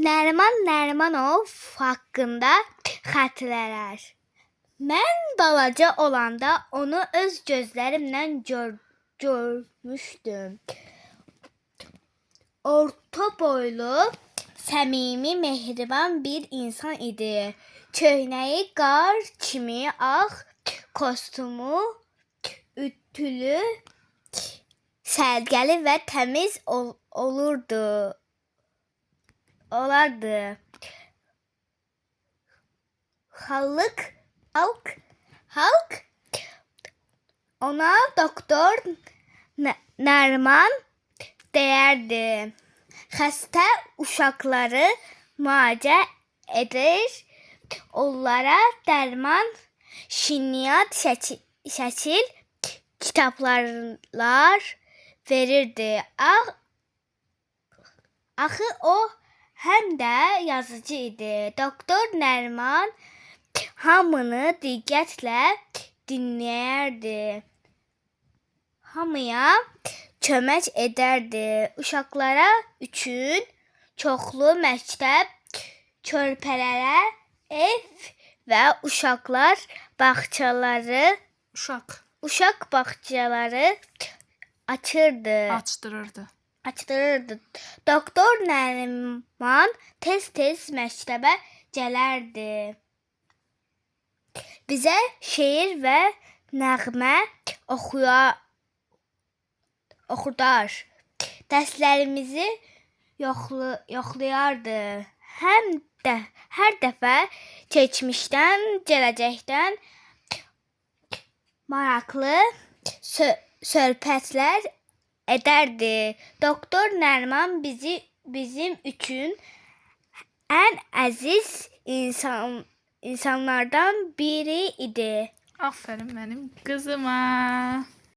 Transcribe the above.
Nəriman Nərimanov haqqında xatirələr. Mən balaca olanda onu öz gözlərimlə görmüşdüm. Orta boylu, səmimi, mehriban bir insan idi. Köynəyi qar kimi ağ, kostyumu ütülü, sərgəli və təmiz olardı. Xalq ona doktor Nəriman deyərdi. Xəstə uşaqları müalicə edir, onlara dərman, şirniyyat, şəkil kitablar verirdi. Axı o həm də yazıcı idi. Doktor Nəriman hamını diqqətlə dinləyərdi. Hamıya kömək edərdi. Uşaqlara üçün çoxlu məktəb, körpələrə ev və uşaq bağçaları açdırırdı. Doktor Nəriman tez-tez məktəbə gələrdi. Bizə şeir və nəğmə oxudar. Dərslərimizi yoxlayardı. Hər dəfə keçmişdən, gələcəkdən maraqlı söhbətlər edərdi. Doktor Nəriman bizim üçün ən əziz insanlardan biri idi. Aferin benim kızıma.